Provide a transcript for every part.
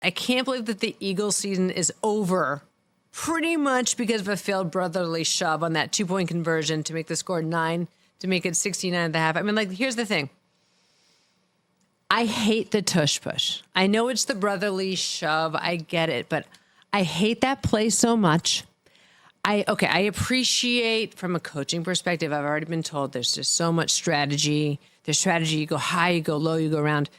I can't believe that the Eagles season is over pretty much because of a failed brotherly shove on that 2-point conversion to make the score 9, to make it 69 at the half. I mean, like, here's the thing. I hate the tush push. I know it's the brotherly shove. I get it, but I hate that play so much. I appreciate from a coaching perspective. I've already been told there's just so much strategy. There's strategy. You go high, you go low, you go around.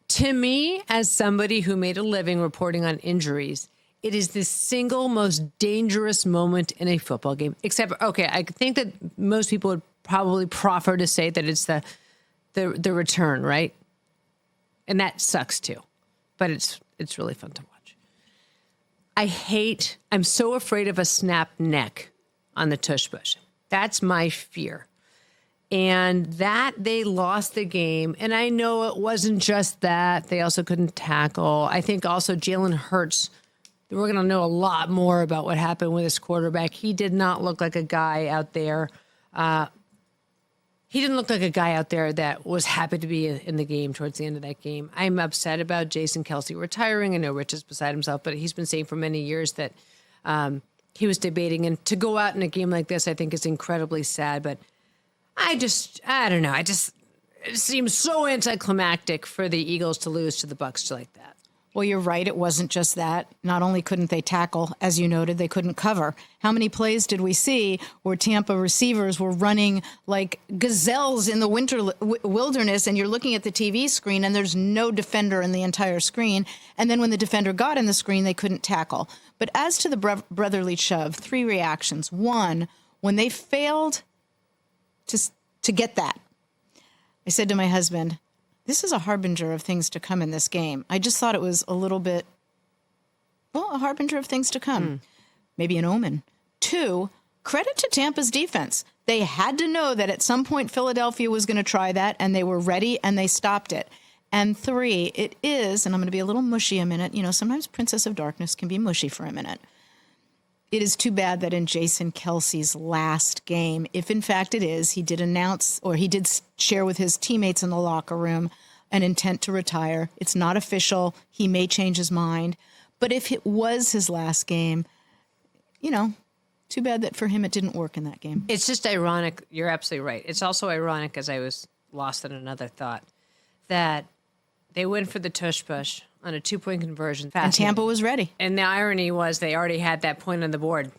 To me, as somebody who made a living reporting on injuries, it is the single most dangerous moment in a football game. Except, I think that most people would probably proffer to say that it's the return, right? And that sucks too. But it's really fun to watch. I'm so afraid of a snapped neck on the tush push. That's my fear. And that they lost the game. And I know it wasn't just that. They also couldn't tackle. I think also Jalen Hurts, we're going to know a lot more about what happened with his quarterback. He did not look like a guy out there. He didn't look like a guy out there that was happy to be in the game towards the end of that game. I'm upset about Jason Kelce retiring. I know Rich is beside himself, but he's been saying for many years that he was debating. And to go out in a game like this, I think is incredibly sad. But I don't know. It seems so anticlimactic for the Eagles to lose to the Bucs like that. Well, you're right. It wasn't just that. Not only couldn't they tackle, as you noted, they couldn't cover. How many plays did we see where Tampa receivers were running like gazelles in the wilderness, and you're looking at the TV screen and there's no defender in the entire screen. And then when the defender got in the screen, they couldn't tackle. But as to the brotherly shove, 3 reactions. 1, when they failed to get that, I said to my husband, this is a harbinger of things to come in this game. I just thought it was a little bit, a harbinger of things to come. Maybe an omen. 2, credit to Tampa's defense. They had to know that at some point Philadelphia was going to try that, and they were ready, and they stopped it. And 3, it is, and I'm going to be a little mushy a minute. You know, sometimes Princess of Darkness can be mushy for a minute. It is too bad that in Jason Kelce's last game, if in fact it is, he did announce, or he did share with his teammates in the locker room, an intent to retire. It's not official. He may change his mind. But if it was his last game, you know, too bad that for him it didn't work in that game. It's just ironic. You're absolutely right. It's also ironic, as I was lost in another thought, that they went for the tush push on a 2-point conversion. And Tampa was ready. And the irony was they already had that point on the board.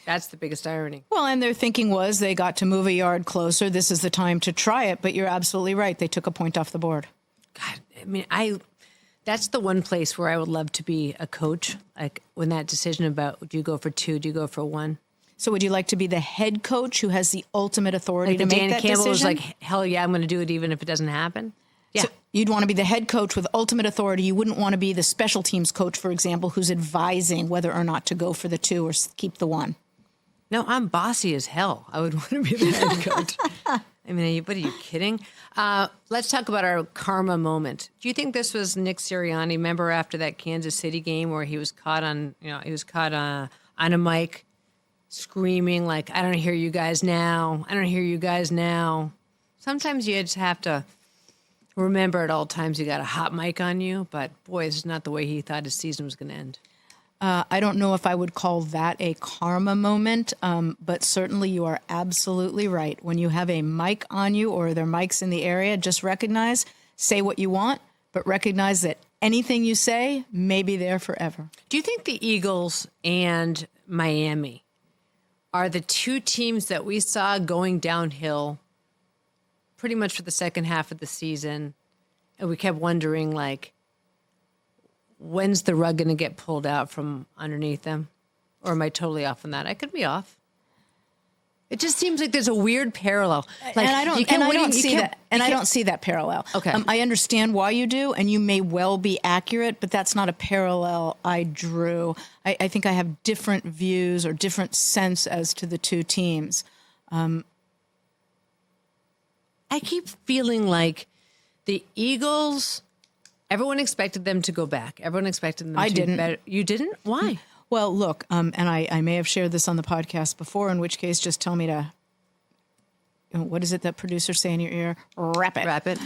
That's the biggest irony. Well, and their thinking was they got to move a yard closer. This is the time to try it. But you're absolutely right. They took a point off the board. God, I mean, that's the one place where I would love to be a coach. Like when that decision about do you go for 2, do you go for 1? So would you like to be the head coach who has the ultimate authority to make that Campbell decision? was like, hell yeah, I'm going to do it even if it doesn't happen. Yeah. So you'd want to be the head coach with ultimate authority. You wouldn't want to be the special teams coach, for example, who's advising whether or not to go for the 2 or keep the 1. No, I'm bossy as hell. I would want to be the head coach. I mean, what are you kidding? Let's talk about our karma moment. Do you think this was Nick Sirianni? Remember after that Kansas City game where he was caught on a mic screaming like, I don't hear you guys now. I don't hear you guys now. Sometimes you just have to remember at all times you got a hot mic on you, but boy, this is not the way he thought his season was going to end. I don't know if I would call that a karma moment, but certainly you are absolutely right. When you have a mic on you or there are mics in the area, just recognize, say what you want, but recognize that anything you say may be there forever. Do you think the Eagles and Miami are the 2 teams that we saw going downhill pretty much for the second half of the season, and we kept wondering, like, when's the rug going to get pulled out from underneath them? Or am I totally off on that? I could be off. It just seems like there's a weird parallel. Like, and I don't see that parallel. Okay. I understand why you do, and you may well be accurate, but that's not a parallel I drew. I think I have different views or different sense as to the 2 teams. I keep feeling like the Eagles, everyone expected them to go back. Everyone expected them to didn't. be better. You didn't? Why? Well, look, and I may have shared this on the podcast before, in which case just tell me to, what is it that producers say in your ear? Wrap it. Wrap it.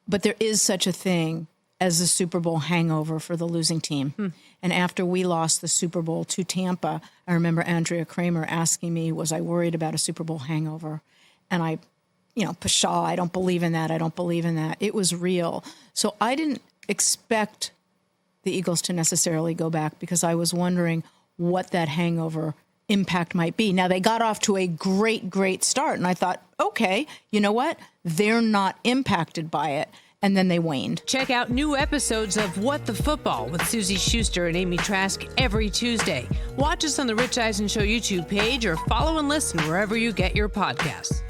But there is such a thing as a Super Bowl hangover for the losing team. And after we lost the Super Bowl to Tampa, I remember Andrea Kramer asking me, was I worried about a Super Bowl hangover? And I, pshaw, I don't believe in that. I don't believe in that. It was real. So I didn't expect the Eagles to necessarily go back because I was wondering what that hangover impact might be. Now, they got off to a great start, and I thought, okay, you know what? They're not impacted by it. And then they waned. Check out new episodes of What the Football with Suzy Shuster and Amy Trask every Tuesday. Watch us on the Rich Eisen Show YouTube page or follow and listen wherever you get your podcasts.